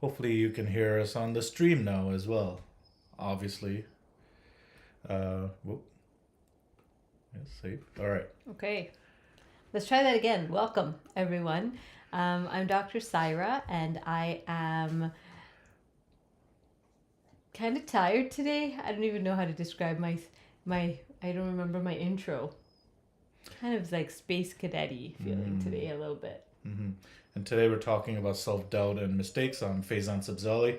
Hopefully, you can hear us on the stream now as well. Obviously. Whoop. Yes, safe. All right. Okay, let's try that again. Welcome, everyone. I'm Dr. Syra, and I am kind of tired today. I don't even know how to describe my. I don't remember my intro. Kind of like space cadet-y feeling today a little bit. Mm-hmm. And today we're talking about self-doubt and mistakes. I'm Faizan Sabzali,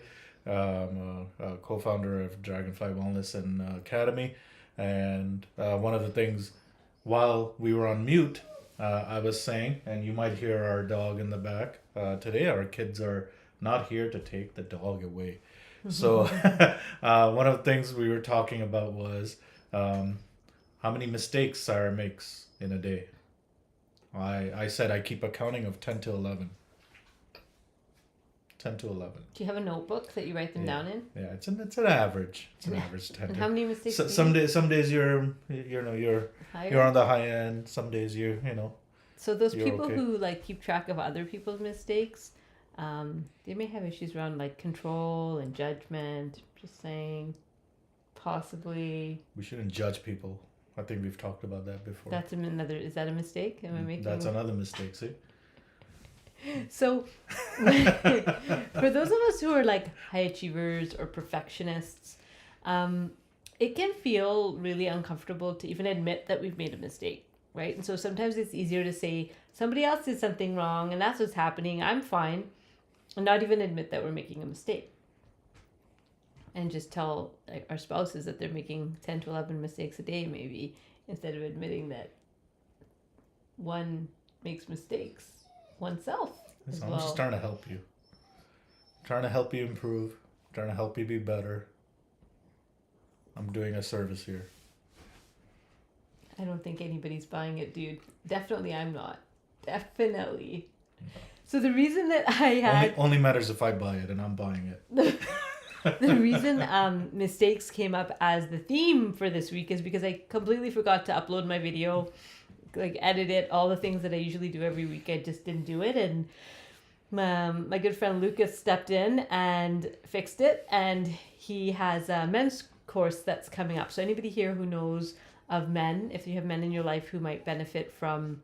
co-founder of Dragonfly Wellness and Academy. And one of the things, while we were on mute, I was saying, and you might hear our dog in the back, today our kids are not here to take the dog away. So one of the things we were talking about was how many mistakes Sarah makes in a day. I said I keep a counting of 10 to 11. 10 to 11. Do you have a notebook that you write them Yeah. down in? Yeah, it's an average. It's an average 10 And to. how many mistakes? Some days you're Higher? on the high end. Some days you know. So those You're people okay. who like keep track of other people's mistakes, they may have issues around like control and judgment. Just saying, possibly We shouldn't judge people. I think we've talked about that before. that's another. Is that a mistake? Am I making? That's another mistake. See. So, for those of us who are like high achievers or perfectionists, it can feel really uncomfortable to even admit that we've made a mistake, right? And so sometimes it's easier to say somebody else did something wrong and that's what's happening. I'm fine, and not even admit that we're making a mistake. And just tell like, our spouses that they're making 10 to 11 mistakes a day, maybe, instead of admitting that one makes mistakes oneself as I'm well. just trying to help you. Trying to help you improve. Trying to help you be better. I'm doing a service here. I don't think anybody's buying it, dude. Definitely I'm not. Definitely. So the reason that I had Only matters if I buy it, and I'm buying it. the reason mistakes came up as the theme for this week is because I completely forgot to upload my video, like edit it, all the things that I usually do every week. I just didn't do it, and my good friend Lucas stepped in and fixed it, and he has a men's course that's coming up. So anybody here who knows of men, if you have men in your life who might benefit from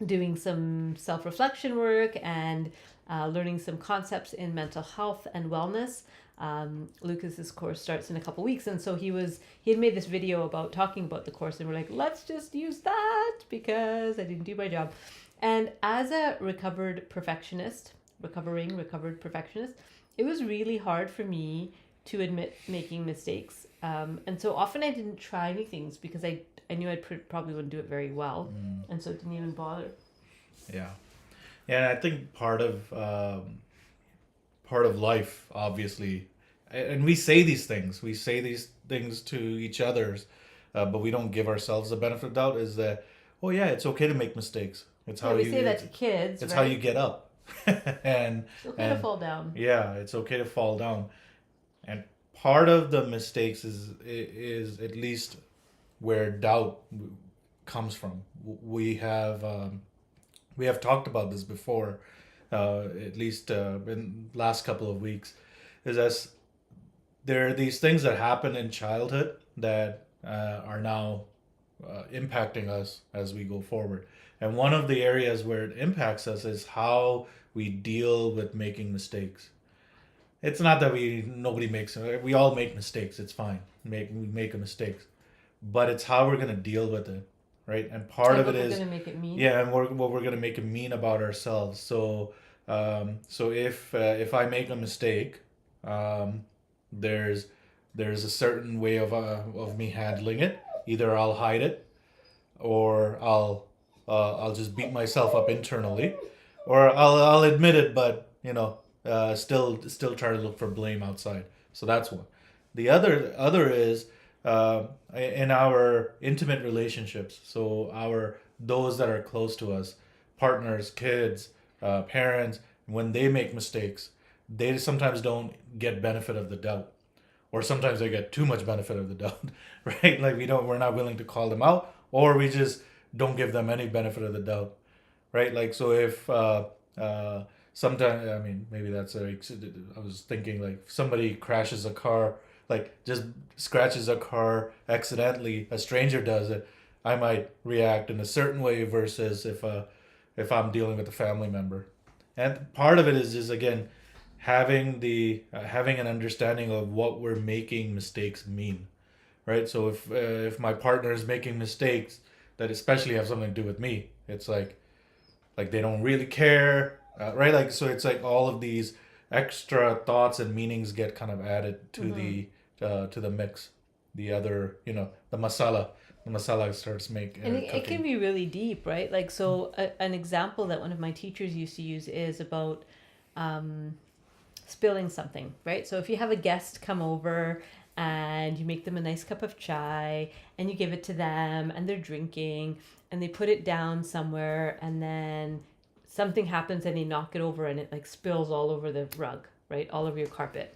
doing some self-reflection work and learning some concepts in mental health and wellness, Lucas's course starts in a couple weeks, and so he had made this video about talking about the course, and we're like, let's just use that because I didn't do my job. And as a recovered perfectionist, it was really hard for me to admit making mistakes, and so often I didn't try any things because I knew I probably wouldn't do it very well, and so didn't even bother. Yeah, and I think part of life, obviously, and we say these things. We say these things to each others, but we don't give ourselves the benefit of doubt. Is that, oh yeah, it's okay to make mistakes. It's how we you. say that to kids. It's right? how you get up, and It's okay to fall down. yeah, it's okay to fall down, and part of the mistakes is at least where doubt comes from. We have talked about this before, at least in last couple of weeks, is as there are these things that happen in childhood that are now impacting us as we go forward. And one of the areas where it impacts us is how we deal with making mistakes. It's not that nobody makes we all make mistakes. It's fine. We make a mistake, but it's how we're gonna deal with it, right? And part of it is gonna make it mean. yeah, and what we're gonna make it mean about ourselves. So if I make a mistake, there's a certain way of me handling it. Either I'll hide it, or I'll just beat myself up internally, or I'll admit it, but still try to look for blame outside. So that's one. The other is in our intimate relationships. So those that are close to us, partners, kids, parents, when they make mistakes, they sometimes don't get benefit of the doubt, or sometimes they get too much benefit of the doubt, right? Like we're not willing to call them out, or we just don't give them any benefit of the doubt, right? Like so if sometimes, I mean, maybe that's I was thinking like if somebody crashes a car, like just scratches a car accidentally, a stranger does it, I might react in a certain way versus if I'm dealing with a family member. And part of it is just again having the having an understanding of what we're making mistakes mean, right? So if my partner is making mistakes that especially have something to do with me, it's like they don't really care, right? Like so, it's like all of these extra thoughts and meanings get kind of added to the mix. The other, the masala starts And it can cooking. be really deep, right? Like, so an example that one of my teachers used to use is about um, spilling something, right? So if you have a guest come over and you make them a nice cup of chai and you give it to them and they're drinking and they put it down somewhere and then something happens and they knock it over and it like spills all over the rug, right? All over your carpet.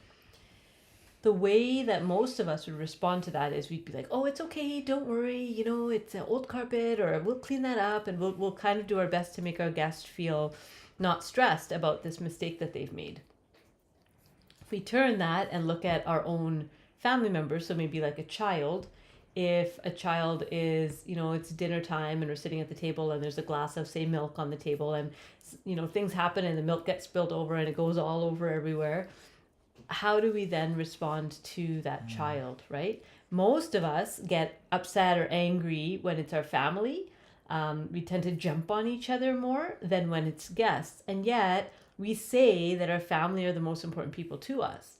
The way that most of us would respond to that is we'd be like, "Oh, it's okay, don't worry, it's an old carpet, or we'll clean that up," and we'll kind of do our best to make our guest feel not stressed about this mistake that they've made. If we turn that and look at our own family members, so maybe like a child, if a child is, it's dinner time and we're sitting at the table and there's a glass of, say, milk on the table and, things happen and the milk gets spilled over and it goes all over everywhere, how do we then respond to that child, right? Most of us get upset or angry when it's our family. We tend to jump on each other more than when it's guests. And yet, we say that our family are the most important people to us.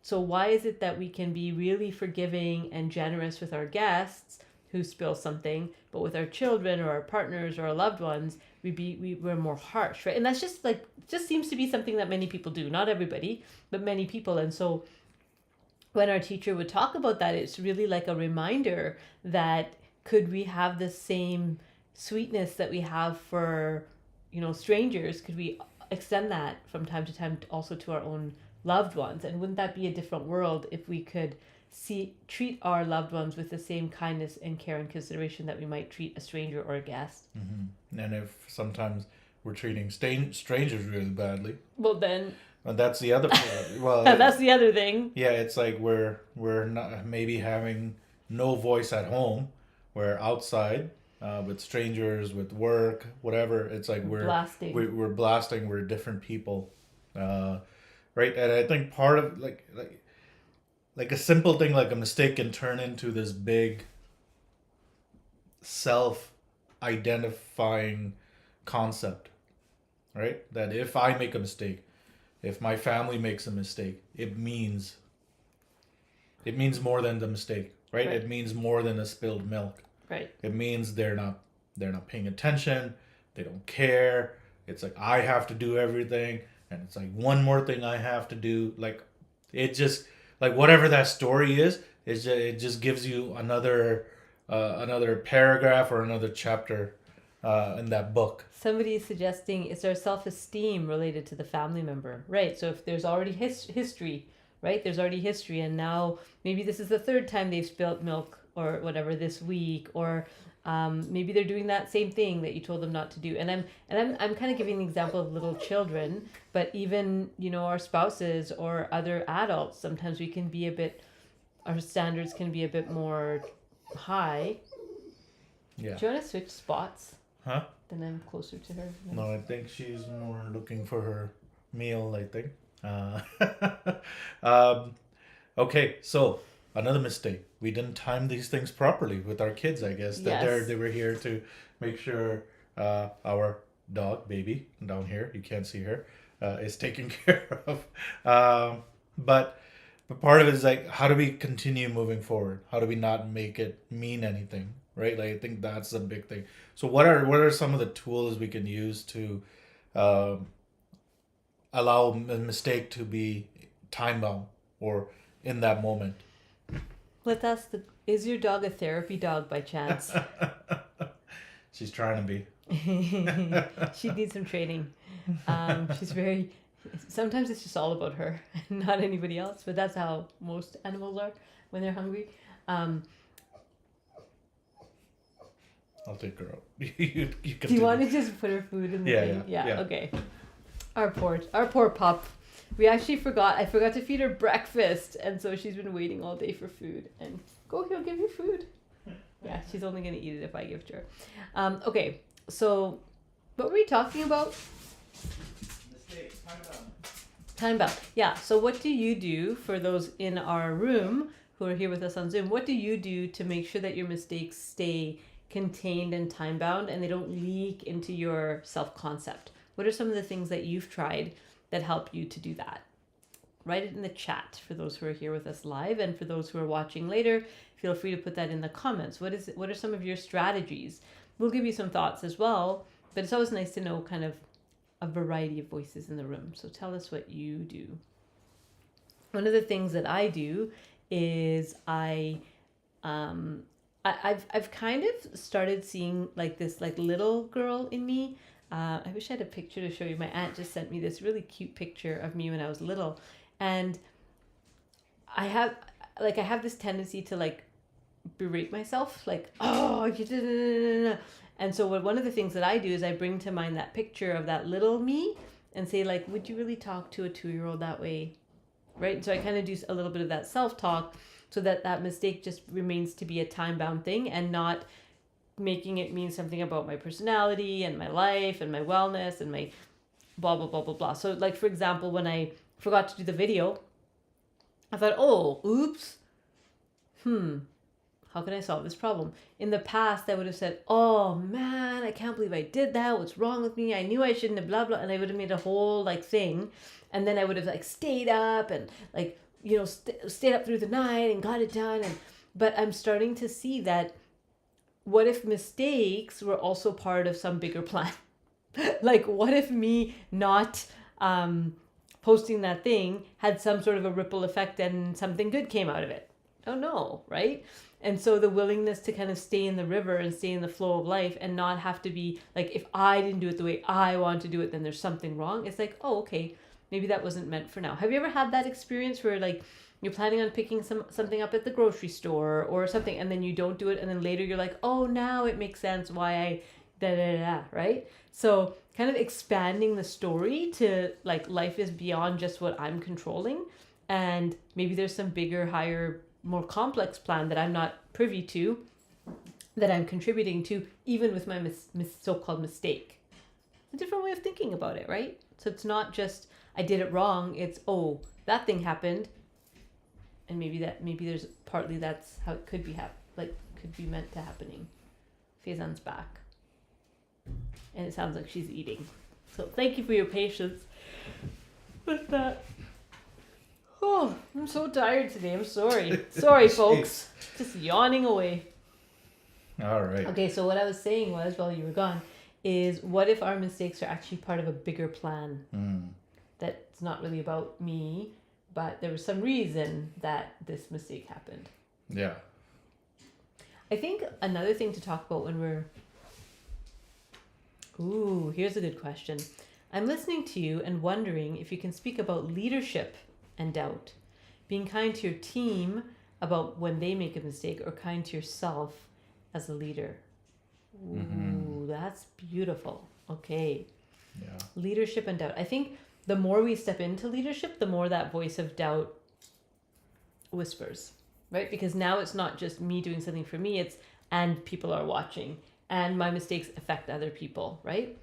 So, why is it that we can be really forgiving and generous with our guests who spill something, but with our children or our partners or our loved ones, we're more harsh, right? And that's just seems to be something that many people do. Not everybody, but many people. And so when our teacher would talk about that, it's really like a reminder that could we have the same sweetness that we have for, strangers? Could we extend that from time to time also to our own loved ones? And wouldn't that be a different world if we could treat our loved ones with the same kindness and care and consideration that we might treat a stranger or a guest? And if sometimes we're treating strangers really badly, Well, then and that's the other part. Well, that's the other thing. yeah, it's like we're not maybe having no voice at home, we're outside with strangers, with work, whatever. It's like Blasting. we're blasting. We're different people, uh, right? And I think part of like a simple thing like a mistake can turn into this big self identifying concept, right? That if I make a mistake, if my family makes a mistake, it means more than the mistake, right? Right. It means more than a spilled milk. Right. It means they're not paying attention, they don't care. It's like I have to do everything, and it's like one more thing I have to do. Like it just like whatever that story is, it just gives you another paragraph or another chapter in that book. Somebody is suggesting, is there self-esteem related to the family member? Right. So if there's already history, right? There's already history, and now maybe this is the third time they've spilled milk or whatever this week, or maybe they're doing that same thing that you told them not to do. And I'm kind of giving an example of little children, but even our spouses or other adults, sometimes we can be our standards can be a bit more high. Yeah. Do you want to switch spots? Huh? Then I'm closer to her. No, I think she's more looking for her meal, I think. Okay, so another mistake. We didn't time these things properly with our kids, I guess. That Yes. they were here to make sure our dog, baby, down here, you can't see her, is taken care of. But part of it is like, how do we continue moving forward? How do we not make it mean anything, right? Like I think that's a big thing. So what are some of the tools we can use to um, allow a mistake to be time bound or in that moment? Let's ask is your dog a therapy dog by chance? She's trying to be. She needs some training. Sometimes it's just all about her, not anybody else, but that's how most animals are when they're hungry. I'll take her out. You Do you want to just put her food in the Yeah, thing? yeah. Okay. Our poor pup. I forgot to feed her breakfast, and so she's been waiting all day for food. And he'll give you food. Yeah, she's only gonna eat it if I give it to her. Okay, so what were we talking about? Mistakes, Time bound. Yeah. So what do you do for those in our room who are here with us on Zoom? What do you do to make sure that your mistakes stay contained and time bound and they don't leak into your self concept? What are some of the things that you've tried that help you to do that? Write it in the chat for those who are here with us live, and for those who are watching later, feel free to put that in the comments. What are some of your strategies? We'll give you some thoughts as well, but it's always nice to know kind of a variety of voices in the room. So tell us what you do. One of the things that I do is I've kind of started seeing like this like little girl in me. I wish I had a picture to show you. My aunt just sent me this really cute picture of me when I was little, and I have this tendency to like berate myself, like, oh, you did. And so one of the things that I do is I bring to mind that picture of that little me and say, like, would you really talk to a 2-year-old that way? Right? And so I kind of do a little bit of that self-talk so that mistake just remains to be a time-bound thing and not making it mean something about my personality and my life and my wellness and my blah, blah, blah, blah, blah. So, like, for example, when I forgot to do the video, I thought, oh, oops. How can I solve this problem? In the past, I would have said, oh man, I can't believe I did that. What's wrong with me? I knew I shouldn't have blah, blah. And I would have made a whole like thing. And then I would have like stayed up and like, you know, stayed up through the night and got it done. But I'm starting to see that what if mistakes were also part of some bigger plan? Like, what if me not posting that thing had some sort of a ripple effect and something good came out of it? Oh no, right? And so the willingness to kind of stay in the river and stay in the flow of life and not have to be like, if I didn't do it the way I want to do it, then there's something wrong. It's like, oh, okay, maybe that wasn't meant for now. Have you ever had that experience where like you're planning on picking something up at the grocery store or something, and then you don't do it, and then later you're like, oh, now it makes sense why I right? So kind of expanding the story to like life is beyond just what I'm controlling, and maybe there's some bigger, higher, more complex plan that I'm not privy to, that I'm contributing to, even with my so-called mistake. A different way of thinking about it, right? So it's not just I did it wrong. It's, oh, that thing happened, and maybe there's partly that's how it could be could be meant to happening. Faizan's back, and it sounds like she's eating. So thank you for your patience with that. Oh, I'm so tired today. I'm sorry. Sorry, folks. Just yawning away. All right. Okay, so what I was saying was, while you were gone, is what if our mistakes are actually part of a bigger plan? That's not really about me, but there was some reason that this mistake happened. Yeah. I think another thing to talk about when we're... Ooh, here's a good question. I'm listening to you and wondering if you can speak about leadership and doubt, being kind to your team about when they make a mistake, or kind to yourself as a leader. Ooh, that's beautiful. Okay. Yeah. Leadership and doubt. I think the more we step into leadership, the more that voice of doubt whispers, right? Because now it's not just me doing something for me, it's and people are watching and my mistakes affect other people, right?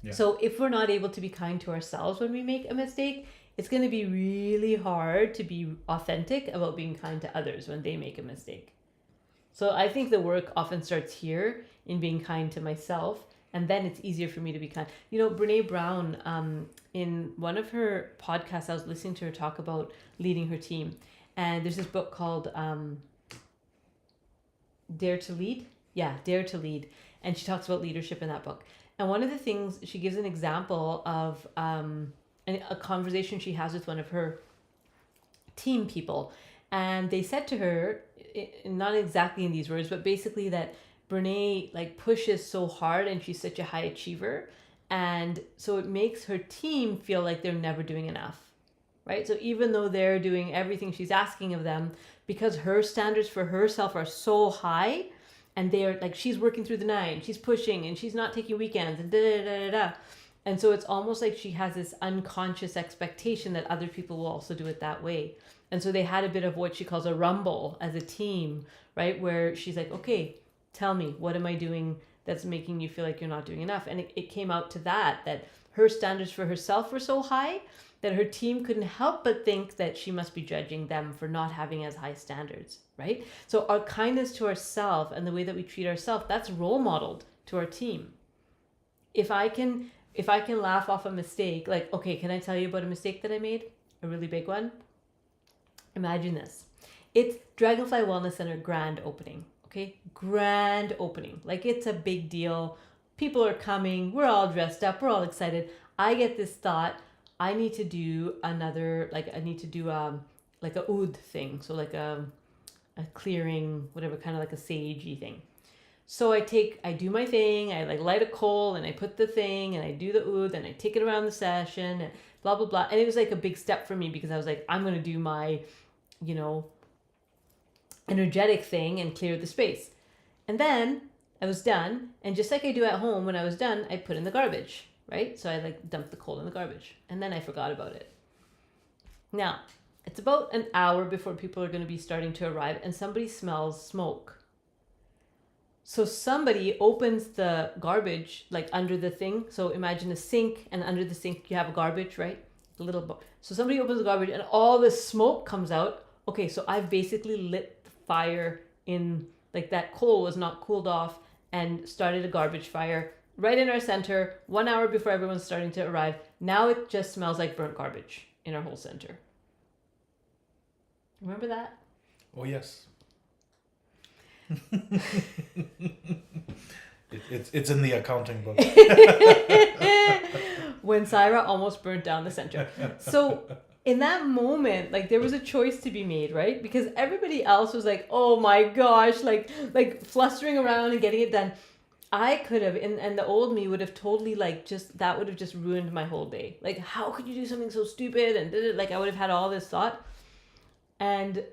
Yeah. So if we're not able to be kind to ourselves when we make a mistake, it's going to be really hard to be authentic about being kind to others when they make a mistake. So I think the work often starts here in being kind to myself, and then it's easier for me to be kind. You know, Brene Brown, in one of her podcasts, I was listening to her talk about leading her team. And there's this book called Dare to Lead. Yeah, Dare to Lead. And she talks about leadership in that book. And one of the things, she gives an example of a conversation she has with one of her team people. And they said to her, not exactly in these words, but basically that Brene like pushes so hard and she's such a high achiever. And so it makes her team feel like they're never doing enough, right? So even though they're doing everything she's asking of them, because her standards for herself are so high, and they're like, she's working through the night, and she's pushing, and she's not taking weekends, and da da da da da. And so it's almost like she has this unconscious expectation that other people will also do it that way. And so they had a bit of what she calls a rumble as a team, right? Where she's like, okay, tell me, what am I doing that's making you feel like you're not doing enough? And it came out to that her standards for herself were so high that her team couldn't help but think that she must be judging them for not having as high standards, right? So our kindness to ourselves and the way that we treat ourselves, that's role modeled to our team. If I can laugh off a mistake, like, okay, can I tell you about a mistake that I made? A really big one. Imagine this. It's Dragonfly Wellness Center grand opening, okay? Grand opening. Like, it's a big deal. People are coming. We're all dressed up. We're all excited. I get this thought, I need to do like a oud thing. So like a clearing, whatever, kind of like a sagey thing. So I do my thing, I like light a coal and I put the thing and I do the oud and I take it around the session and blah, blah, blah. And it was like a big step for me because I was like, I'm going to do my, energetic thing and clear the space. And then I was done. And just like I do at home, when I was done, I put in the garbage, right? So I like dumped the coal in the garbage and then I forgot about it. Now, it's about an hour before people are going to be starting to arrive and somebody smells smoke. So somebody opens the garbage like under the thing. So imagine a sink, and under the sink you have a garbage, right? So somebody opens the garbage and all this smoke comes out. Okay, so I've basically lit the fire in, like, that coal was not cooled off and started a garbage fire right in our center 1 hour before everyone's starting to arrive. Now it just smells like burnt garbage in our whole center. Remember that? Oh, yes. It's in the accounting book. When Syra almost burnt down the center. So in that moment, like, there was a choice to be made, right? Because everybody else was like, oh my gosh, like flustering around and getting it done. I could have, and the old me would have totally that would have just ruined my whole day. Like, how could you do something so stupid? And like, I would have had all this thought. And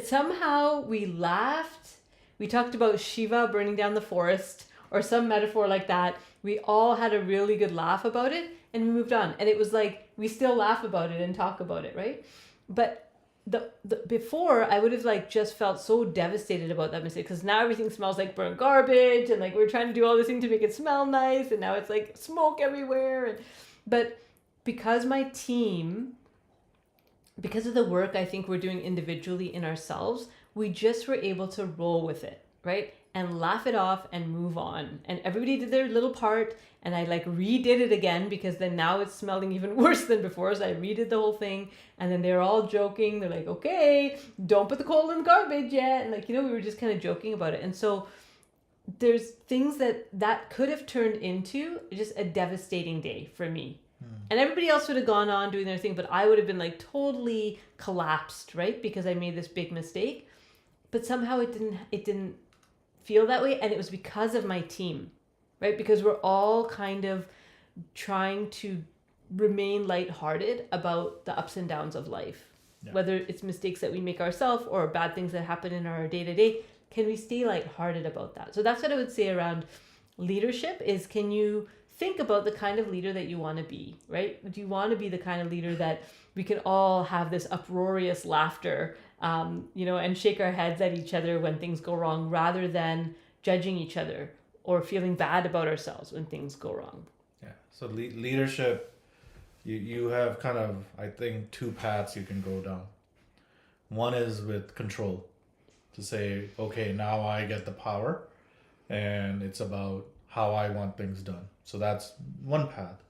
somehow we laughed. We talked about Shiva burning down the forest or some metaphor like that. We all had a really good laugh about it and we moved on. And it was like, we still laugh about it and talk about it, right? But the before, I would have just felt so devastated about that mistake because now everything smells like burnt garbage and like we're trying to do all this thing to make it smell nice and now it's like smoke everywhere. But because my team, because of the work I think we're doing individually in ourselves, we just were able to roll with it, right? And laugh it off and move on. And everybody did their little part and I redid it again because then now it's smelling even worse than before. So I redid the whole thing and then they're all joking. They're like, okay, don't put the coal in the garbage yet. And we were just kind of joking about it. And so there's things that could have turned into just a devastating day for me. And everybody else would have gone on doing their thing, but I would have been totally collapsed, right? Because I made this big mistake. But somehow it didn't feel that way. And it was because of my team, right? Because we're all kind of trying to remain lighthearted about the ups and downs of life. Yeah. Whether it's mistakes that we make ourselves or bad things that happen in our day-to-day, can we stay lighthearted about that? So that's what I would say around leadership is, can you think about the kind of leader that you want to be, right? Do you want to be the kind of leader that we can all have this uproarious laughter, and shake our heads at each other when things go wrong, rather than judging each other or feeling bad about ourselves when things go wrong? Yeah. So leadership, you have kind of, I think, two paths you can go down. One is with control, to say, okay, now I get the power and it's about how I want things done. So that's one path.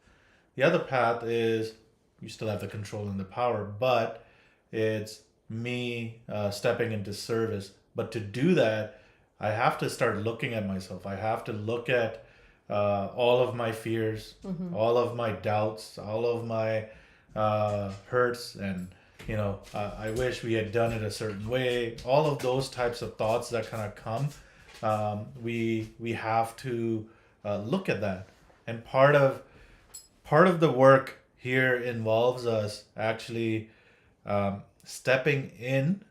The other path is you still have the control and the power, but it's me stepping into service. But to do that, I have to start looking at myself. I have to look at all of my fears, all of my doubts, all of my hurts, and I wish we had done it a certain way. All of those types of thoughts that kind of come, we have to look at that. And part of the work here involves us actually stepping in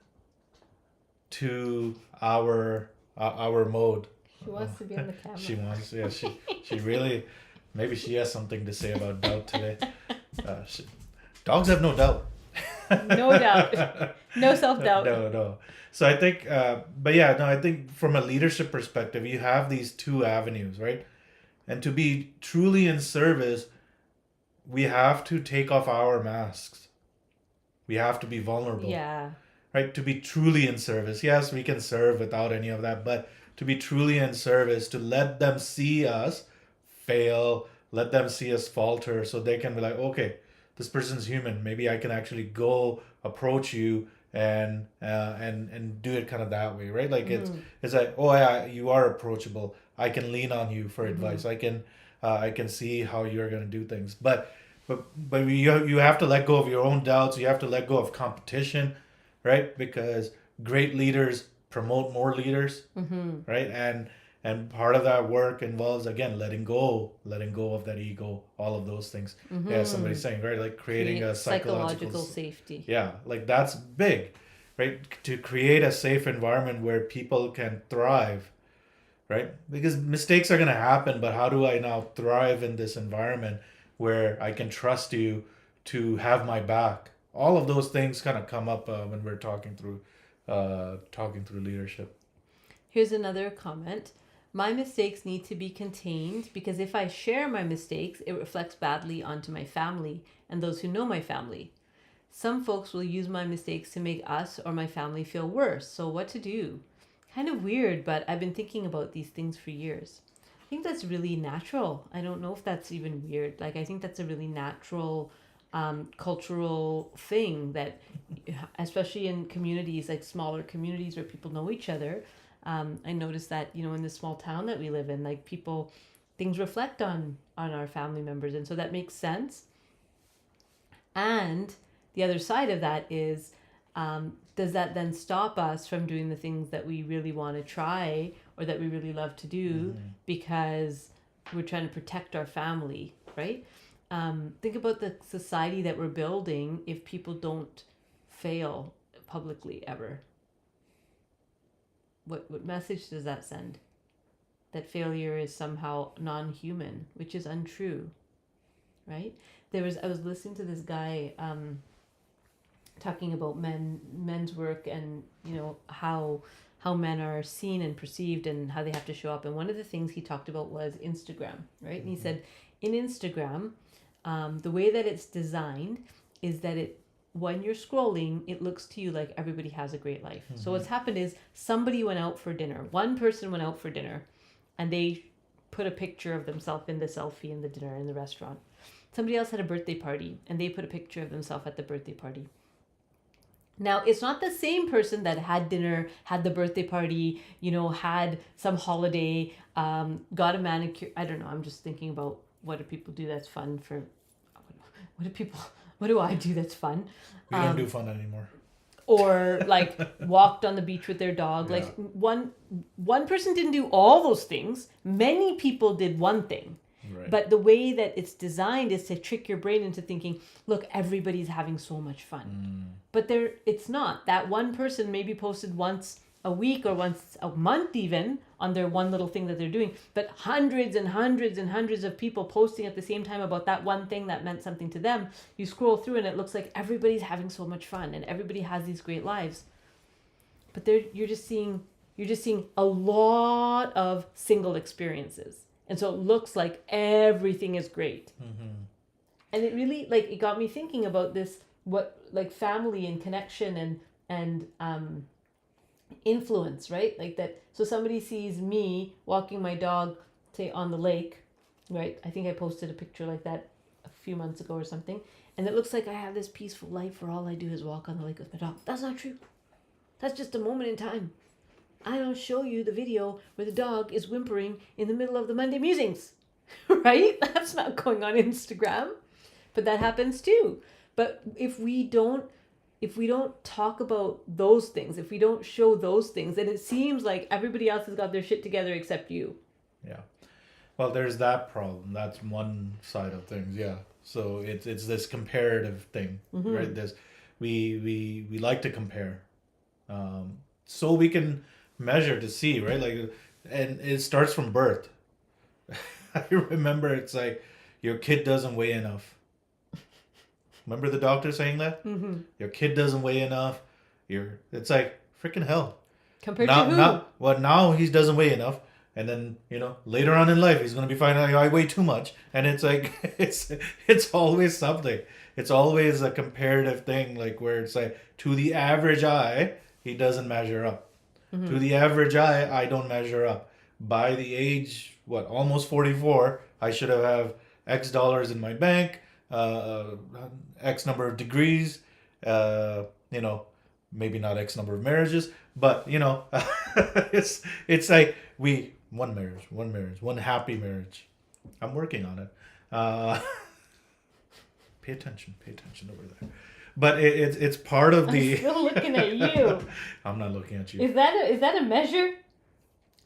to our mode. She wants to be on the camera. She wants, yeah. She really Maybe she has something to say about doubt today. Dogs have no doubt. No doubt. No self-doubt. No. So I think, but yeah, no, I think from a leadership perspective, you have these two avenues, right? And to be truly in service, we have to take off our masks. We have to be vulnerable, Yeah. right? To be truly in service. Yes, we can serve without any of that, but to be truly in service, to let them see us fail, let them see us falter, so they can be like, okay, this person's human. Maybe I can actually go approach you and do it kind of that way, right? Like it's like, oh yeah, you are approachable. I can lean on you for advice. I can see how you're gonna do things. But you have to let go of your own doubts. You have to let go of competition, right? Because great leaders promote more leaders, right? And part of that work involves, again, letting go of that ego, all of those things. Yeah, somebody's saying, right, like creating a psychological safety. Yeah, like that's big, right? To create a safe environment where people can thrive, right? Because mistakes are going to happen, but how do I now thrive in this environment where I can trust you to have my back? All of those things kind of come up when we're talking through leadership. Here's another comment. My mistakes need to be contained because if I share my mistakes, it reflects badly onto my family and those who know my family. Some folks will use my mistakes to make us or my family feel worse. So what to do? Kind of weird, but I've been thinking about these things for years. I think that's really natural. I don't know if that's even weird. Like, I think that's a really natural cultural thing that, especially in communities, like smaller communities where people know each other, I noticed that, in the small town that we live in, like things reflect on our family members. And so that makes sense. And the other side of that is, does that then stop us from doing the things that we really want to try or that we really love to do because we're trying to protect our family, right? Think about the society that we're building if people don't fail publicly ever. What message does that send? That failure is somehow non-human, which is untrue, right? I was listening to this guy talking about men's work and how men are seen and perceived and how they have to show up. And one of the things he talked about was Instagram, right? And he said in Instagram, the way that it's designed is that when you're scrolling, it looks to you like everybody has a great life. So what's happened is somebody went out for dinner. One person went out for dinner and they put a picture of themselves in the selfie in the dinner in the restaurant. Somebody else had a birthday party and they put a picture of themselves at the birthday party. Now, it's not the same person that had dinner, had the birthday party, had some holiday, got a manicure. I don't know. I'm just thinking about what do people do that's fun for, what do I do that's fun? We don't do fun anymore. Or like walked on the beach with their dog. Yeah. Like one person didn't do all those things. Many people did one thing. Right. But the way that it's designed is to trick your brain into thinking, look, everybody's having so much fun. But it's not. That one person maybe posted once a week or once a month even on their one little thing that they're doing. But hundreds and hundreds and hundreds of people posting at the same time about that one thing that meant something to them. You scroll through and it looks like everybody's having so much fun and everybody has these great lives. But you're just seeing a lot of single experiences. And so it looks like everything is great. And it really, it got me thinking about this, family and connection and influence, right? Like that. So somebody sees me walking my dog, say, on the lake, right? I think I posted a picture like that a few months ago or something. And it looks like I have this peaceful life where all I do is walk on the lake with my dog. That's not true. That's just a moment in time. I don't show you the video where the dog is whimpering in the middle of the Monday musings, right? That's not going on Instagram, but that happens too. But if we don't talk about those things, if we don't show those things, then it seems like everybody else has got their shit together except you. Yeah. Well, there's that problem. That's one side of things. Yeah. So it's this comparative thing, right? We like to compare, so we can measure to see, right? And it starts from birth. I remember it's like your kid doesn't weigh enough. Remember the doctor saying that? Mm-hmm. Your kid doesn't weigh enough. It's like freaking hell. Compared Now, to who? now he doesn't weigh enough, and then later on in life he's gonna be finding out I weigh too much, and it's like it's always something. It's always a comparative thing, like where it's like to the average eye he doesn't measure up. Mm-hmm. To the average eye I don't measure up. By the age almost 44, I should have X dollars in my bank, X number of degrees, uh, you know maybe not X number of marriages, but it's like one marriage, one happy marriage. I'm working on it. Pay attention over there. But it's part of I'm the. still looking at you. I'm not looking at you. Is that a measure?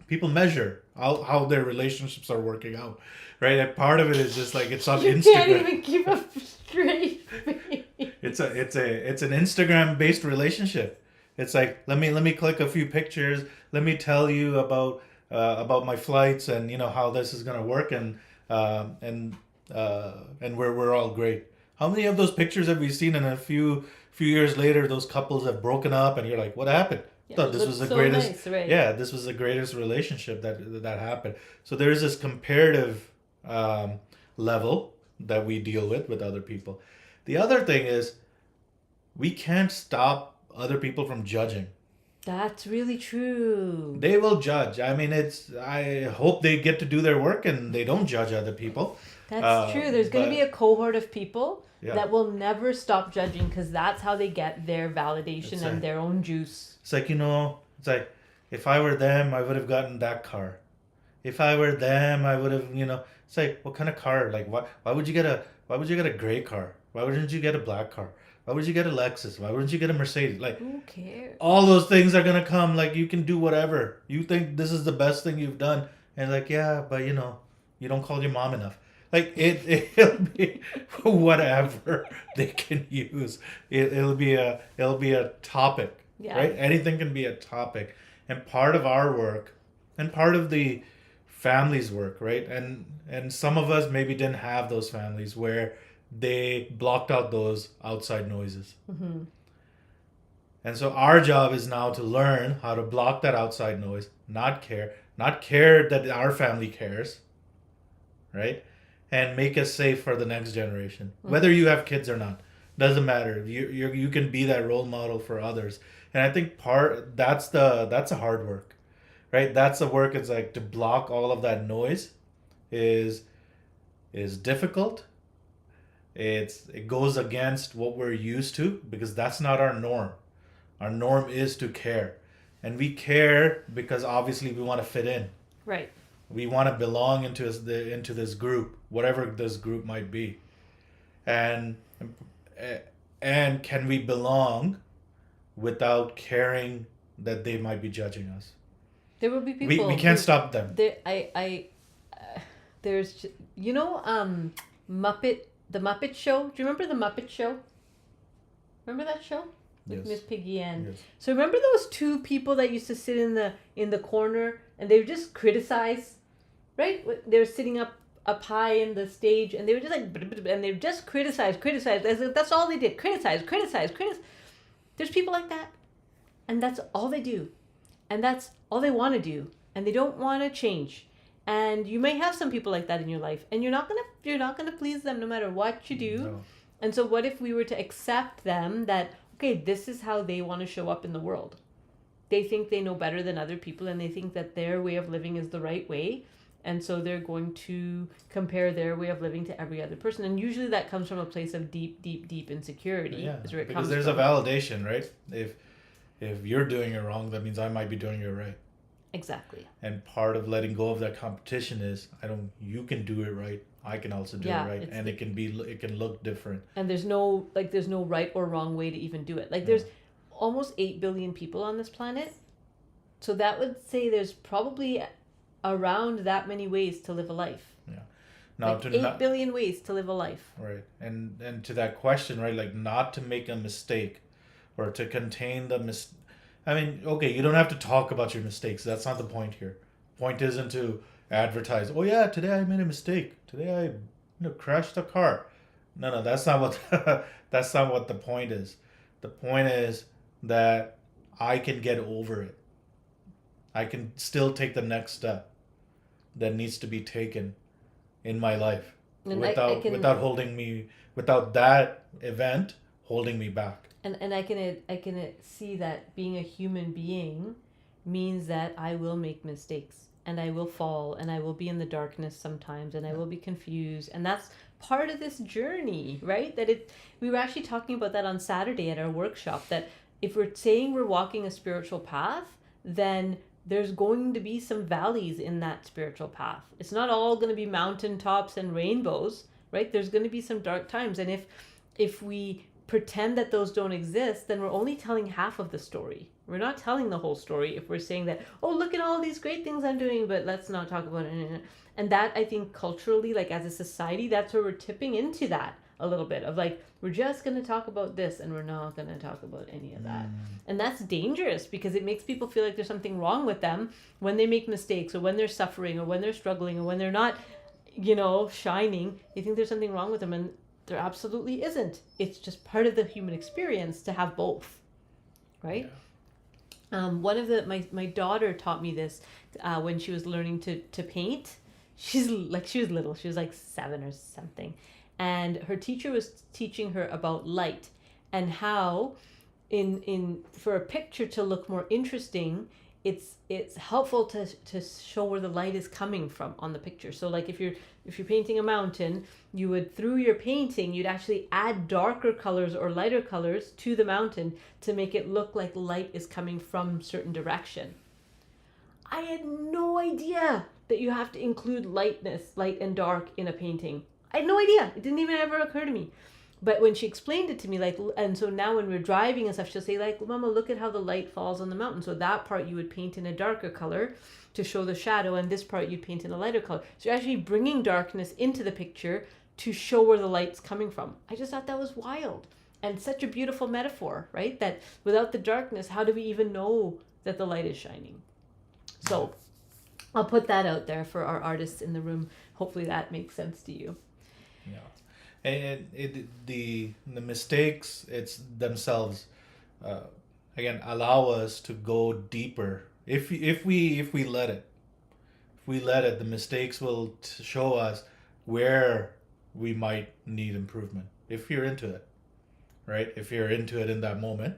People measure how their relationships are working out, right? And part of it is just like it's on You Instagram. can't even keep a straight face. It's an Instagram based relationship. It's like let me click a few pictures. Let me tell you about my flights and how this is gonna work and we're all great. How many of those pictures have we seen? And a few years later, those couples have broken up, and you're like, what happened? Yeah, Thought this it was the looks so greatest. nice, right? Yeah, this was the greatest relationship that happened. So there's this comparative level that we deal with other people. The other thing is we can't stop other people from judging. That's really true. They will judge. I mean, I hope they get to do their work and they don't judge other people. That's true. There's going to but- be a cohort of people Yeah. that will never stop judging because that's how they get their validation That's and right. their own juice. It's like, it's like if I were them, I would have gotten that car. If I were them, I would have, it's like what kind of car? Like why would you get a gray car? Why wouldn't you get a black car? Why would you get a Lexus? Why wouldn't you get a Mercedes? Like Who cares? all those things are gonna come. Like you can do whatever. You think this is the best thing you've done, and like yeah, but you don't call your mom enough. Like it'll be whatever they can use. It'll be a topic, Yeah. right? Anything can be a topic, and part of our work, and part of the family's work, right? And some of us maybe didn't have those families where they blocked out those outside noises. Mm-hmm. And so our job is now to learn how to block that outside noise, not care that our family cares, right? And make us safe for the next generation. Whether you have kids or not, doesn't matter. You can be that role model for others. And I think that's a hard work, right? That's the work. It's like to block all of that noise is difficult. It goes against what we're used to because that's not our norm. Our norm is to care. And we care because obviously we want to fit in. Right. We want to belong into this group, whatever this group might be. And can we belong without caring that they might be judging us? There will be people. We can't stop them. There's Muppet. The Muppet Show. Do you remember the Muppet Show? Remember that show? With Yes. Miss Piggy and Yes. so remember those two people that used to sit in the corner and they would just criticize, right? They were sitting up high in the stage and they were just like and they would just criticize. That's all they did. Criticize. There's people like that, and that's all they do, and that's all they want to do, and they don't want to change. And you may have some people like that in your life, and you're not gonna please them no matter what you do. No. And so what if we were to accept them that, okay, this is how they want to show up in the world. They think they know better than other people and they think that their way of living is the right way. And so they're going to compare their way of living to every other person. And usually that comes from a place of deep, deep, deep insecurity. Yeah, is where it because comes there's from. a validation, right? If you're doing it wrong, that means I might be doing it right. Exactly. And part of letting go of that competition is you can do it right. I can also do Yeah, it right, it's and it can look different. And there's no right or wrong way to even do it. Like there's almost 8 billion people on this planet. So that would say there's probably around that many ways to live a life. Yeah. Now Like to 8 billion ways to live a life. right, and to that question, right, like not to make a mistake, or to contain the I mean, okay, you don't have to talk about your mistakes. That's not the point here. Point isn't to advertise, oh yeah, today I made a mistake. Today I crashed a car. No, that's not what that's not what the point is. The point is that I can get over it. I can still take the next step that needs to be taken in my life And I can without that event holding me back. and I can see that being a human being means that I will make mistakes and I will fall and I will be in the darkness sometimes and I will be confused, and that's part of this journey, right? We were actually talking about that on Saturday at our workshop, that if we're saying we're walking a spiritual path, then there's going to be some valleys in that spiritual path. It's not all going to be mountaintops and rainbows, right? There's going to be some dark times, and if we pretend that those don't exist, then we're only telling half of the story. We're not telling the whole story if we're saying that, oh, look at all these great things I'm doing, but let's not talk about it. And that, I think, culturally, like as a society, that's where we're tipping into that a little bit of like, we're just going to talk about this and we're not going to talk about any of that. And that's dangerous because it makes people feel like there's something wrong with them when they make mistakes or when they're suffering or when they're struggling or when they're not, shining. They think there's something wrong with them, and there absolutely isn't. It's just part of the human experience to have both, right? Yeah. My daughter taught me this when she was learning to paint. She was little. She was like 7 or something, and her teacher was teaching her about light and how, in for a picture to look more interesting, it's helpful to show where the light is coming from on the picture. So like if you're painting a mountain, you would, through your painting, you'd actually add darker colors or lighter colors to the mountain to make it look like light is coming from certain direction. I had no idea that you have to include light and dark in a painting. I had no idea. It didn't even ever occur to me. But when she explained it to me, like, and so now when we're driving and stuff, she'll say like, Mama, look at how the light falls on the mountain. So that part you would paint in a darker color to show the shadow, and this part you'd paint in a lighter color. So you're actually bringing darkness into the picture to show where the light's coming from. I just thought that was wild and such a beautiful metaphor, right? That without the darkness, how do we even know that the light is shining? So I'll put that out there for our artists in the room. Hopefully that makes sense to you. Yeah. And the mistakes, it's themselves, again, allow us to go deeper. If we let it, the mistakes will show us where we might need improvement. If you're into it, right? If you're into it in that moment,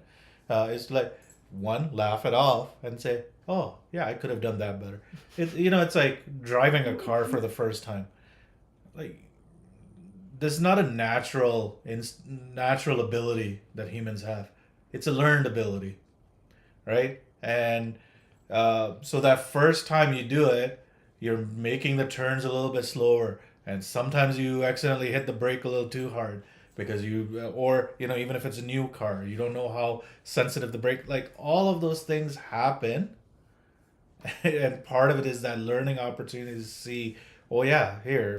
it's like, one, laugh it off and say, oh yeah, I could have done that better. It's like driving a car for the first time. Like, there's not a natural ability that humans have. It's a learned ability, right? And so that first time you do it, you're making the turns a little bit slower, and sometimes you accidentally hit the brake a little too hard because even if it's a new car, you don't know how sensitive the brake. Like, all of those things happen, and part of it is that learning opportunity to see, oh yeah, here,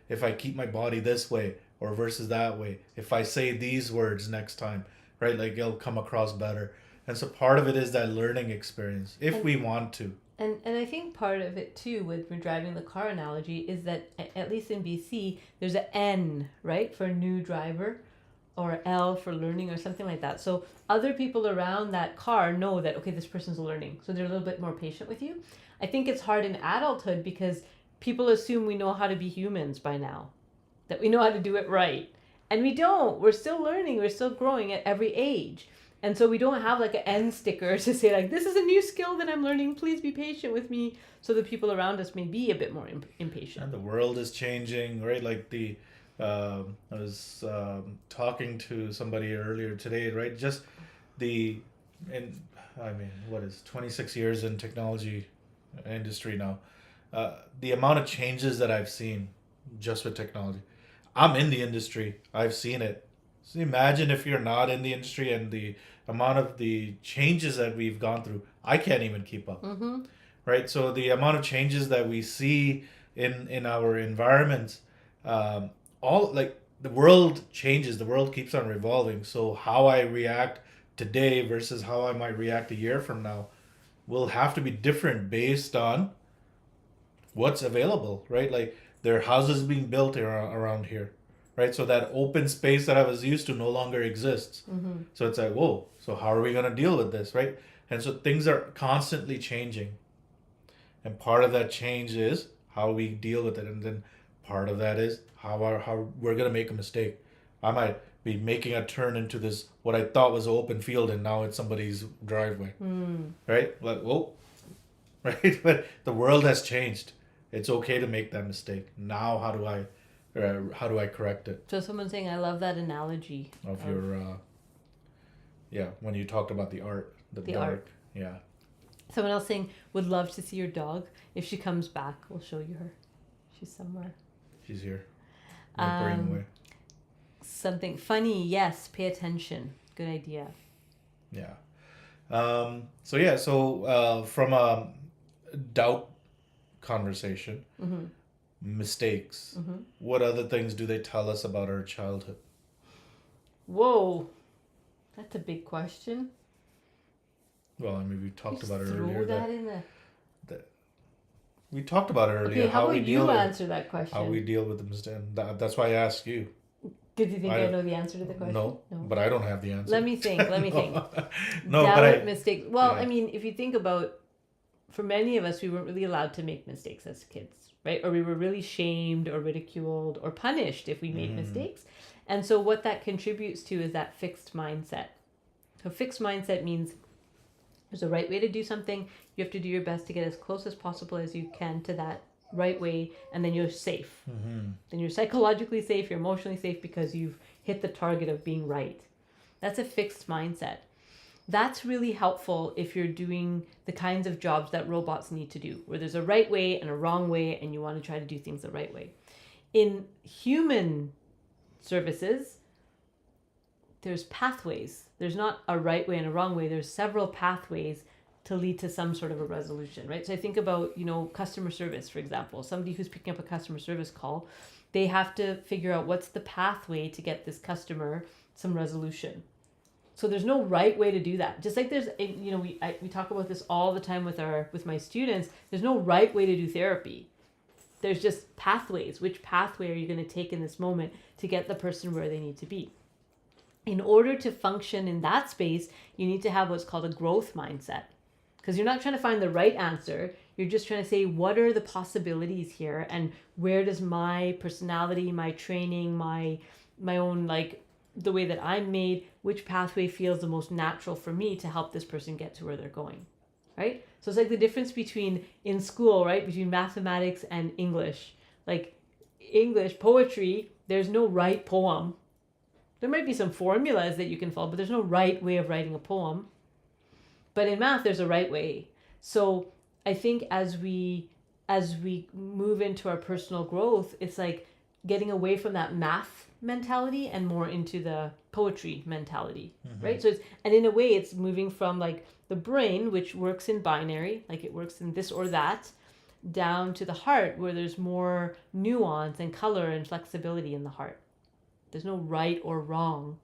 if I keep my body this way or versus that way, if I say these words next time, right, like, it'll come across better. And so part of it is that learning experience, if we want to. And I think part of it too, with driving the car analogy, is that at least in BC, there's an N, right, for new driver, or L for learning, or something like that. So other people around that car know that, okay, this person's learning. So they're a little bit more patient with you. I think it's hard in adulthood because people assume we know how to be humans by now, that we know how to do it right. And we don't. We're still learning. We're still growing at every age. And so we don't have like an end sticker to say like, this is a new skill that I'm learning. Please be patient with me. So the people around us may be a bit more impatient. And the world is changing, right? Like I was talking to somebody earlier today, right? Just what is 26 years in technology industry now. The amount of changes that I've seen just with technology. I'm in the industry. I've seen it. So imagine if you're not in the industry, and the amount of the changes that we've gone through, I can't even keep up. Mm-hmm. Right? So the amount of changes that we see in our environments, all like the world changes, the world keeps on revolving. So how I react today versus how I might react a year from now will have to be different based on what's available, right? Like there are houses being built around here, right? So that open space that I was used to no longer exists. Mm-hmm. So it's like, whoa, so how are we going to deal with this, right? And so things are constantly changing. And part of that change is how we deal with it. And then part of that is how we're going to make a mistake. I might be making a turn into this, what I thought was an open field, and now it's somebody's driveway, right? Like, whoa, right? But the world has changed. It's okay to make that mistake. Now, how do I correct it? So someone's saying, I love that analogy Of your, yeah, when you talked about the art, the dark, art. yeah. Someone else saying, would love to see your dog. If she comes back, we'll show you her. She's somewhere. She's here. Whimpering away. Something funny, yes, pay attention. Good idea. Yeah. So from a doubt conversation, mistakes, what other things do they tell us about our childhood? Whoa, that's a big question. Well, I mean, we talked Just about it throw earlier. that in the... We talked about it earlier. Okay, how about you answer that question? How we deal with the mistake. That's why I asked you. Did you think I know the answer to the question? No, but I don't have the answer. Let me think. No, Doubt, mistakes. Well, yeah. I mean, if you think about, for many of us, we weren't really allowed to make mistakes as kids, right? Or we were really shamed or ridiculed or punished if we made mistakes. And so what that contributes to is that fixed mindset. So fixed mindset means there's a right way to do something. You have to do your best to get as close as possible as you can to that right way, and then you're safe. Then you're psychologically safe, you're emotionally safe because you've hit the target of being right. That's a fixed mindset. That's really helpful if you're doing the kinds of jobs that robots need to do, where there's a right way and a wrong way, and you want to try to do things the right way. In human services, there's pathways. There's not a right way and a wrong way. There's several pathways to lead to some sort of a resolution, right? So I think about, customer service, for example. Somebody who's picking up a customer service call, they have to figure out what's the pathway to get this customer some resolution. So there's no right way to do that. Just like we talk about this all the time with my students. There's no right way to do therapy. There's just pathways. Which pathway are you going to take in this moment to get the person where they need to be? In order to function in that space, you need to have what's called a growth mindset. Because you're not trying to find the right answer. You're just trying to say, what are the possibilities here? And where does my personality, my training, my own, the way that I'm made, which pathway feels the most natural for me to help this person get to where they're going, right? So it's like the difference in school, right? Between mathematics and English. Like English, poetry, there's no right poem. There might be some formulas that you can follow, but there's no right way of writing a poem. But in math, there's a right way. So I think as we move into our personal growth, it's like getting away from that math mentality and more into the poetry mentality, right? So and in a way, it's moving from the brain, which works in binary, like it works in this or that, down to the heart, where there's more nuance and color and flexibility in the heart. There's no right or wrong.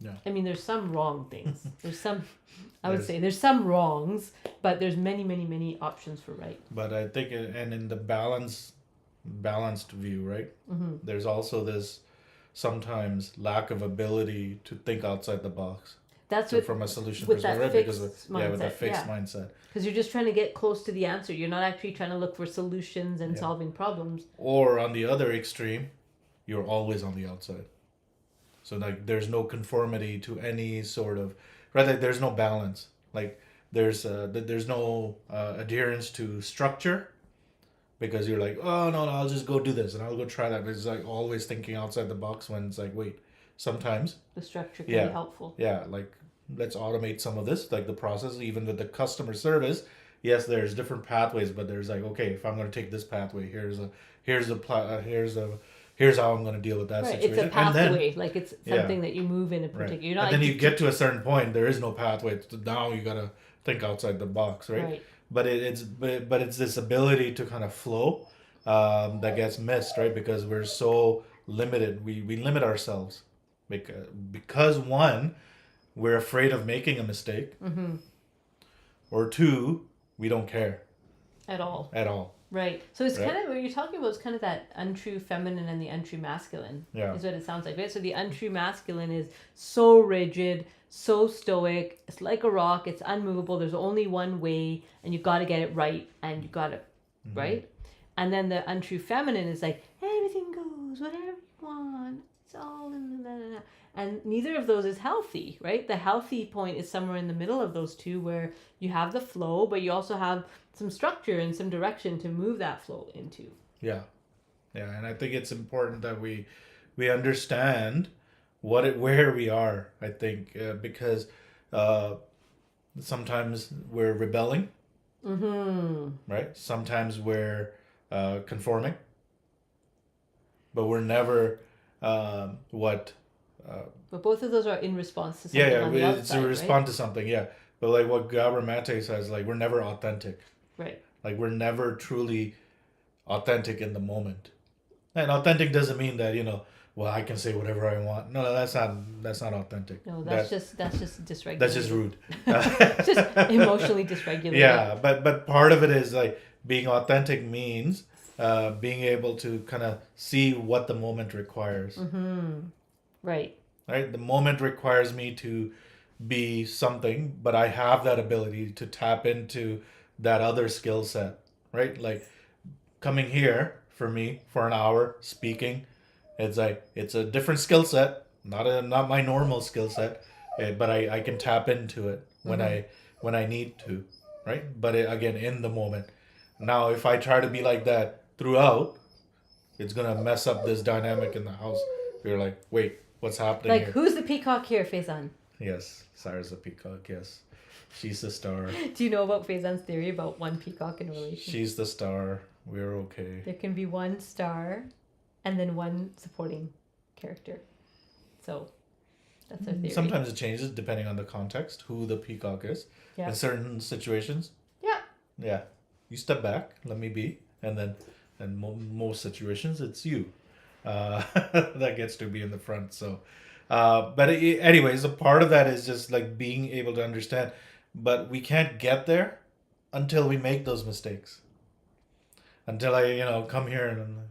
Yeah. I mean, there's some wrong things. There's some wrongs, but there's many, many, many options for right. But I think, and in the balanced view, right? There's also this sometimes lack of ability to think outside the box. That's from a solution with perspective, that because fixed mindset, with that fixed mindset. Because you're just trying to get close to the answer. You're not actually trying to look for solutions and solving problems. Or on the other extreme, you're always on the outside. So there's no conformity to any sort of, right? Like there's no balance. Like there's no adherence to structure, because you're like, oh no, I'll just go do this and I'll go try that. But it's like always thinking outside the box when it's like, wait, sometimes the structure can be helpful. Yeah, like let's automate some of this, like the process, even with the customer service. Yes, there's different pathways, but there's like, okay, if I'm going to take this pathway, here's how I'm going to deal with that situation. It's a pathway, it's something that you move in a particular. Right. You're not. And then you get to a certain point, there is no pathway. Now you got to think outside the box, right? But it's this ability to kind of flow that gets missed, right? Because we're so limited. We limit ourselves because one, we're afraid of making a mistake, or two, we don't care. At all. at all. Right. So it's Right. kind of what you're talking about is kind of that untrue feminine and the untrue masculine. Yeah. Is what it sounds like, right? So the untrue masculine is so rigid, so stoic. It's like a rock. It's unmovable. There's only one way, and you got to get it right, and you got to right. And then the untrue feminine is like everything goes, whatever you want. It's all in the and neither of those is healthy, right? The healthy point is somewhere in the middle of those two, where you have the flow, but you also have some structure and some direction to move that flow into. Yeah, and I think it's important that we understand where we are. I think because sometimes we're rebelling, right? Sometimes we're conforming, but we're never what. But both of those are in response to something on the it's outside, a response to something. Yeah, but like what Gabor Mate says, like we're never authentic. Right. Like we're never truly authentic in the moment. And authentic doesn't mean that, well, I can say whatever I want. No, that's not authentic. No, that's just dysregulated. That's just rude. Just emotionally dysregulated. Yeah, but part of it is like being authentic means being able to kind of see what the moment requires. Right. Right? The moment requires me to be something, but I have that ability to tap into that other skill set, right? Like coming here for me for an hour speaking, it's like it's a different skill set, not my normal skill set, but I can tap into it when I need to, right? But again, in the moment. Now, if I try to be like that throughout, it's gonna mess up this dynamic in the house. You're like, wait, what's happening Like, here? who's the peacock here, Faison? Yes, Sarah's a peacock. Yes, she's the star. Do you know about Faison's theory about one peacock in a relationship? She's the star. We're okay. There can be one star and then one supporting character. So that's our theory. Sometimes it changes depending on the context, who the peacock is. Yeah. In certain situations. Yeah. Yeah. You step back, let me be, and then in most situations it's you that gets to be in the front. So, but anyways, a part of that is just like being able to understand. But we can't get there until we make those mistakes. Until I, come here and I'm like,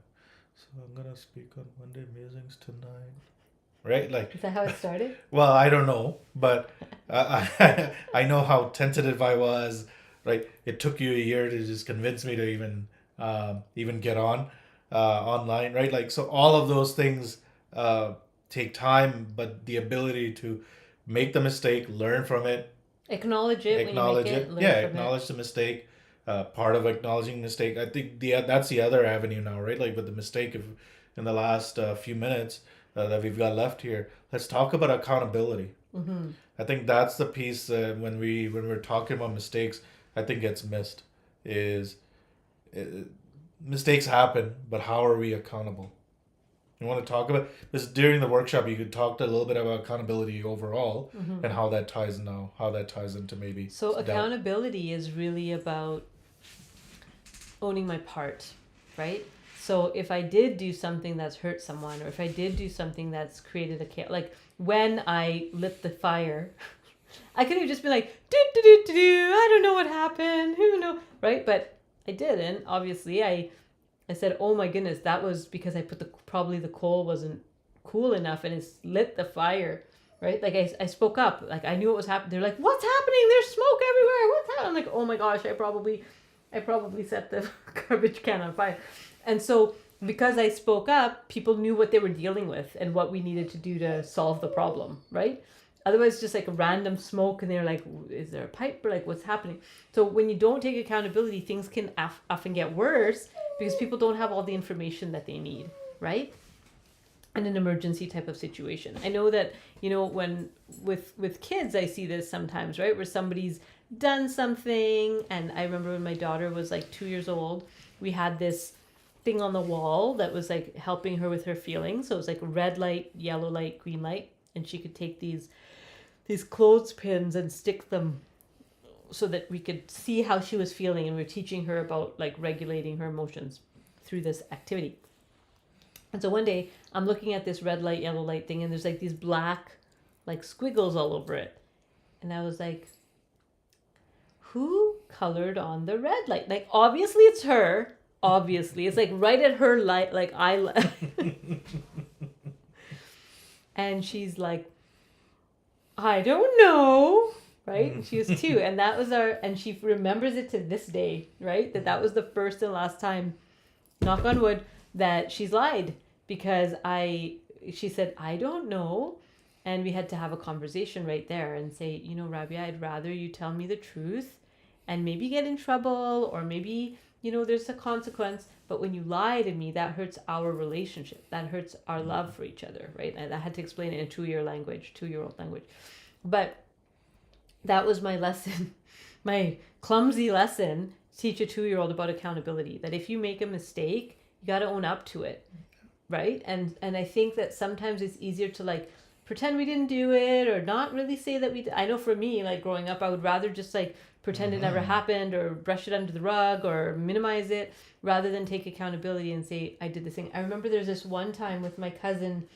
so I'm gonna speak on Monday musings tonight, right? Like, Is that how it started? well, I don't know, but I know how tentative I was. Right, it took you a year to just convince me to even get on online, right? Like, so all of those things take time, but the ability to make the mistake, learn from it, Acknowledge it acknowledge when you make it, it. Learn yeah, from acknowledge the mistake. Part of acknowledging mistake, I think that's the other avenue now, right? Like with the mistake of in the last few minutes that we've got left here, let's talk about accountability. I think that's the piece when we're talking about mistakes, I think gets missed is mistakes happen, but how are we accountable? You want to talk about this during the workshop? You could talk a little bit about accountability overall and how that ties into maybe. So doubt. accountability is really about owning my part, right? So if I did do something that's hurt someone, or if I did do something that's created like when I lit the fire, I could have just been like, I don't know what happened, who knows, right? But I didn't. Obviously, I said, oh my goodness, that was because I put probably the coal wasn't cool enough and it's lit the fire, right? Like I spoke up, like I knew what was happening. They're like, what's happening? There's smoke everywhere. What's happening? I'm like, oh my gosh, I probably set the garbage can on fire. And so because I spoke up, people knew what they were dealing with and what we needed to do to solve the problem, right? Otherwise, just like a random smoke, and they're like, is there a pipe? Or like, what's happening? So when you don't take accountability, things can often get worse because people don't have all the information that they need, right? In an emergency type of situation. I know that, when with kids, I see this sometimes, right? Where somebody's done something. And I remember when my daughter was like 2 years old, we had this thing on the wall that was like helping her with her feelings. So it was like red light, yellow light, green light. And she could take these clothespins and stick them so that we could see how she was feeling, and we're teaching her about like regulating her emotions through this activity. And so one day I'm looking at this red light, yellow light thing, and there's like these black like squiggles all over it. And I was like, who colored on the red light. Like, obviously it's her. Obviously. It's like right at her light, like eye. And she's like, I don't know. Right? And she was 2. And that was and she remembers it to this day, right? That was the first and last time, knock on wood, that she's lied. Because she said, I don't know. And we had to have a conversation right there and say, Rabia, I'd rather you tell me the truth and maybe get in trouble, or maybe, there's a consequence. But when you lie to me, that hurts our relationship. That hurts our love for each other, right? And I had to explain it in 2-year-old language. But that was my lesson, my clumsy lesson to teach a 2-year-old about accountability. That if you make a mistake, you got to own up to it, right? And I think that sometimes it's easier to like pretend we didn't do it, or not really say that we did. I know for me, like growing up, I would rather just like pretend it never happened, or brush it under the rug, or minimize it, rather than take accountability and say, I did this thing. I remember there's this one time with my cousin,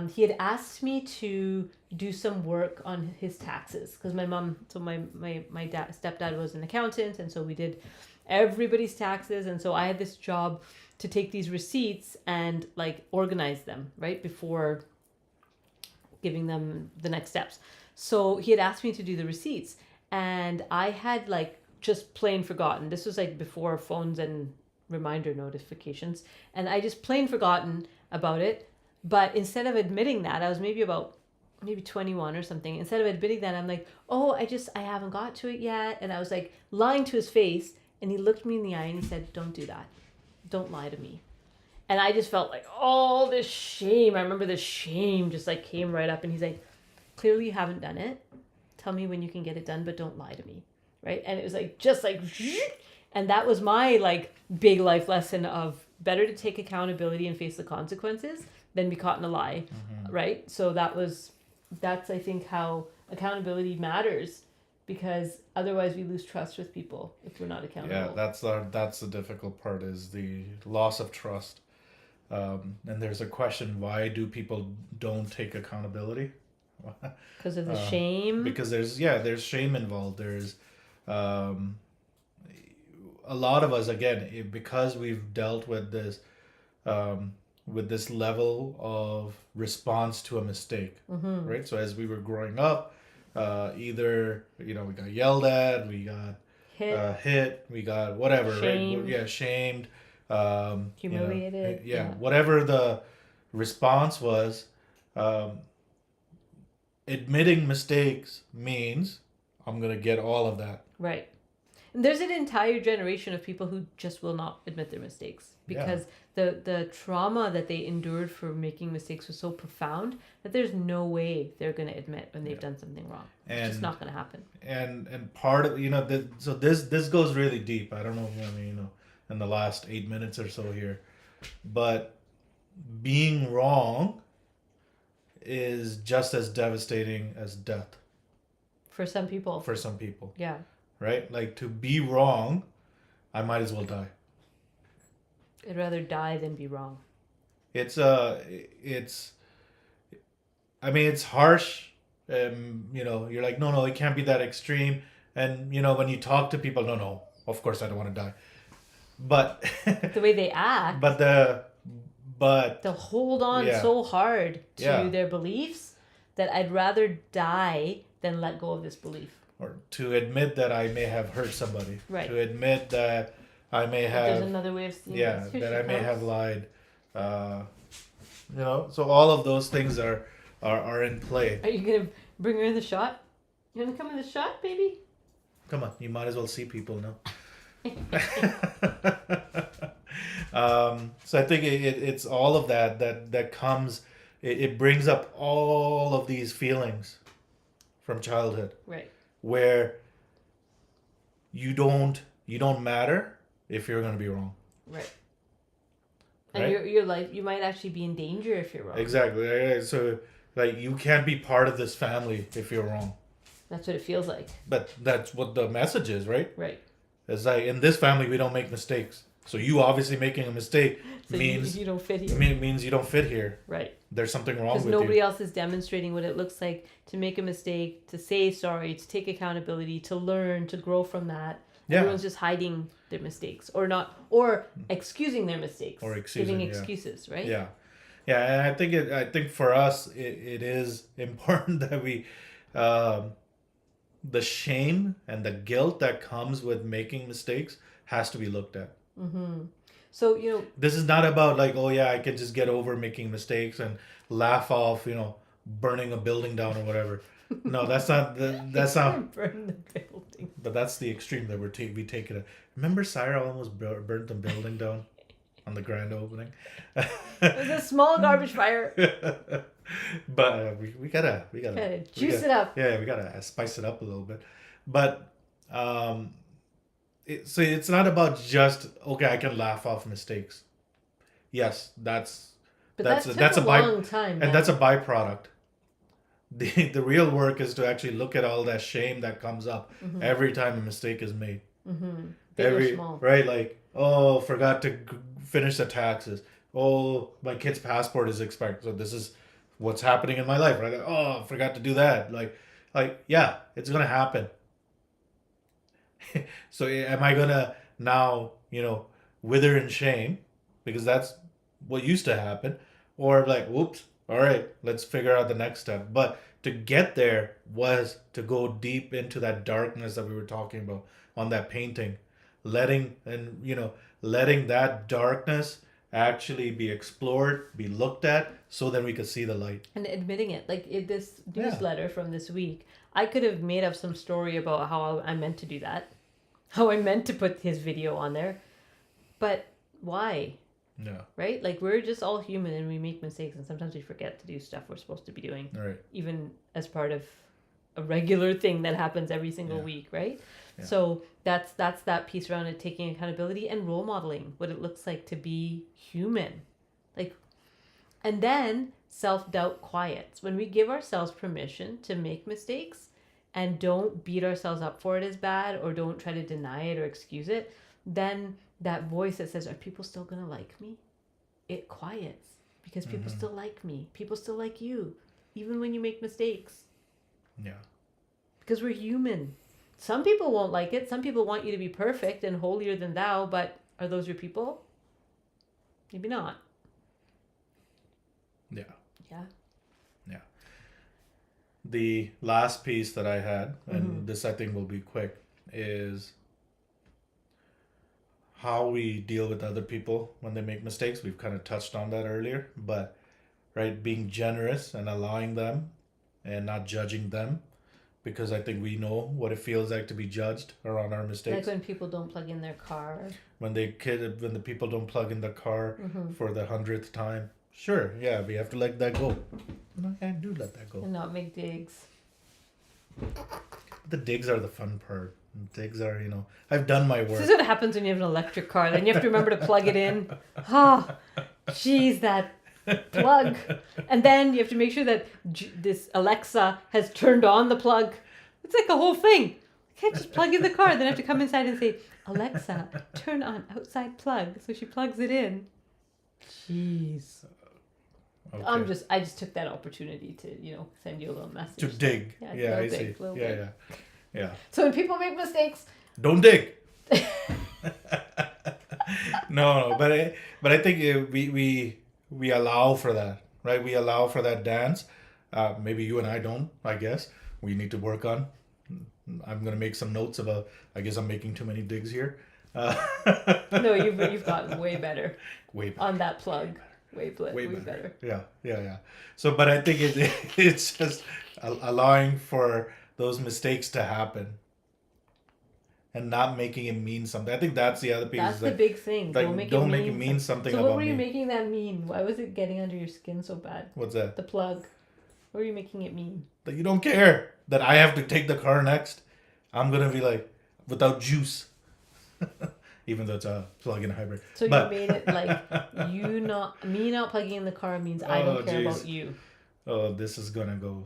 he had asked me to do some work on his taxes, because my mom, so my stepdad was an accountant, and so we did everybody's taxes. And so I had this job to take these receipts and like organize them right before giving them the next steps. So he had asked me to do the receipts, and I had like just plain forgotten. This was like before phones and reminder notifications, and I just plain forgotten about it. But instead of admitting that, I was maybe 21 or something. Instead of admitting that, I'm like, oh, I haven't got to it yet. And I was like lying to his face, and he looked me in the eye and he said, don't do that. Don't lie to me. And I just felt like all this shame. I remember the shame just like came right up, and he's like, clearly you haven't done it. Tell me when you can get it done, but don't lie to me. Right. And it was like, just like, and that was my like big life lesson of better to take accountability and face the consequences than be caught in a lie. Right. So that's, I think, how accountability matters, because otherwise we lose trust with people if we're not accountable. Yeah, that's the difficult part, is the loss of trust. And there's a question, why do people don't take accountability? Because of the shame. Because there's shame involved. There's a lot of us, again, because we've dealt with this level of response to a mistake, right? So as we were growing up, either we got yelled at, we got hit, we got whatever, shamed. right? Yeah, shamed, humiliated. Whatever the response was. Admitting mistakes means I'm gonna get all of that. Right. And there's an entire generation of people who just will not admit their mistakes, because the trauma that they endured for making mistakes was so profound that there's no way they're going to admit when they've done something wrong. It's just not going to happen. And part of so this goes really deep. I don't know. In the last 8 minutes or so here, but being wrong is just as devastating as death. For some people. Yeah. Right? Like, to be wrong, I might as well die. I'd rather die than be wrong. It's harsh. You're like, no, it can't be that extreme. And, when you talk to people, no, of course I don't want to die. But the way they act. But they'll hold on so hard to their beliefs that I'd rather die than let go of this belief. Or to admit that I may have hurt somebody. Right. To admit that I may have. There's another way of seeing this. Yeah, that I may have lied. So all of those things are in play. Are you gonna bring her in the shot? You wanna come in the shot, baby? Come on, you might as well see people now. So I think it's all of that comes. It brings up all of these feelings from childhood. Right. Where you don't matter if you're going to be wrong. Right. And your life, you might actually be in danger if you're wrong. Exactly. So, like, you can't be part of this family if you're wrong. That's what it feels like. But that's what the message is, right? Right. It's like, in this family, we don't make mistakes. So you obviously making a mistake So means you don't fit here. means you don't fit here. Right. There's something wrong Because with nobody you. else is demonstrating what it looks like to make a mistake, to say sorry, to take accountability, to learn, to grow from that. Yeah. Everyone's just hiding their mistakes or not, or excusing their mistakes. Or excusing, giving yeah. excuses, right? Yeah, yeah, and I think for us it is important that we, um, the shame and the guilt that comes with making mistakes has to be looked at. Mm-hmm. So, This is not about like, oh yeah, I can just get over making mistakes and laugh off, burning a building down or whatever. No, that's not that's not. burn the building. But that's the extreme that we take it. Remember, Syra almost burnt the building down on the grand opening. It was a small garbage fire. But we gotta Juice it up. Yeah, we gotta spice it up a little bit. But so it's not about just okay, I can laugh off mistakes. Yes, that's But that's that took a long time. and man. that's a byproduct. The real work is to actually look at all that shame that comes up every time a mistake is made. Mm-hmm. Big or small. Right, like, oh, forgot to finish the taxes. Oh, my kid's passport is expired. So this is what's happening in my life, right? Like, oh, forgot to do that. Like yeah, it's gonna happen. So am I gonna now, wither in shame because that's what used to happen, or like, whoops, all right, let's figure out the next step. But to get there was to go deep into that darkness that we were talking about on that painting, letting that darkness actually be explored, be looked at, so that we could see the light. And admitting it. Like this Yeah. newsletter from this week, I could have made up some story about how I meant to do that, how I meant to put his video on there. But why? Yeah, Right? Like we're just all human and we make mistakes and sometimes we forget to do stuff we're supposed to be doing, all right. even as part of a regular thing that happens every single Yeah. week, right? Yeah. So that's that piece around it, taking accountability and role modeling what it looks like to be human. Like, and then self-doubt quiets. When we give ourselves permission to make mistakes and don't beat ourselves up for it as bad or don't try to deny it or excuse it, then that voice that says, are people still going to like me? It quiets because people still like me. People still like you, even when you make mistakes. Yeah, Because we're human. Some people won't like it. Some people want you to be perfect and holier than thou, but are those your people? Maybe not. yeah. Yeah. The last piece that I had, and this I think will be quick, is how we deal with other people when they make mistakes. We've kind of touched on that earlier, but right, being generous and allowing them and not judging them, because I think we know what it feels like to be judged around our Like mistakes. when people don't plug in their car. When the people don't plug in the car for the 100th time. Sure, yeah, we have to let that go. No, I do let that go. And not make digs. The digs are the fun part. Digs are, I've done my This work. is what happens when you have an electric car. Then you have to remember to plug it in. Oh, jeez, that plug. And then you have to make sure that this Alexa has turned on the plug. It's like a whole thing. You can't just plug in the car. Then I have to come inside and say, Alexa, turn on outside plug. So she plugs it in. Jeez. Okay. I just took that opportunity to, send you a little message. To dig. Yeah, Yeah, little I dig, see. little Yeah, dig. yeah. So when people make mistakes, Don't dig. No, but I think we allow for that, right? We allow for that dance. Maybe you and I don't. I guess we need to work on. I'm gonna make some notes about. I guess I'm making too many digs here. no, you've gotten way better Way better. on that plug. Way Way better. Yeah. So, but I think it's just allowing for those mistakes to happen and not making it mean something. I think that's the other piece. That's is the like, big thing. like, Don't make it mean something So about what were you me. making that mean? Why was it getting under your skin so bad? What's that? The plug. What were you making it mean? That you don't care that I have to take the car next. I'm gonna be like without juice, even though it's a plug-in hybrid. So But- you made it like me not plugging in the car means I don't care jeez. about you. Oh, this is gonna go.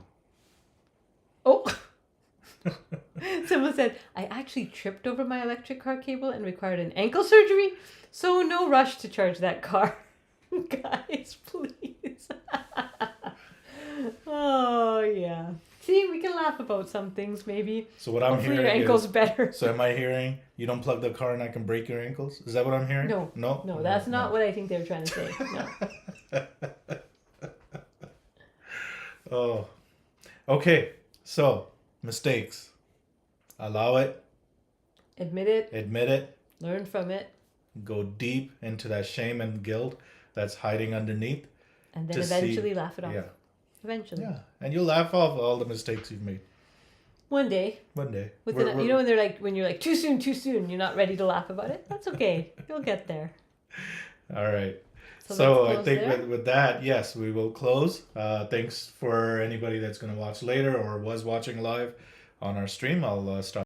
Oh. Someone said, I actually tripped over my electric car cable and required an ankle surgery. So no rush to charge that car. Guys, please. Oh, yeah. See, we can laugh about some things, maybe. So what I'm Hopefully hearing your ankle's is, better. so am I hearing you don't plug the car and I can break your ankles? Is that what I'm hearing? No. No? No, that's not what I think they were trying to say. No. Oh. Okay. So, mistakes. Allow it, Admit it, admit it, learn from it, go deep into that shame and guilt that's hiding underneath. and then To see- eventually laugh it off. Yeah. Eventually. Yeah. And you'll laugh off all the mistakes you've made One day. one day. Within, you know when they're like, when you're like, too soon, you're not ready to laugh about it? That's okay. You'll get there. All right. So So let's I close think there. with that, yes, we will close. Thanks for anybody that's going to watch later or was watching live on our stream. I'll stop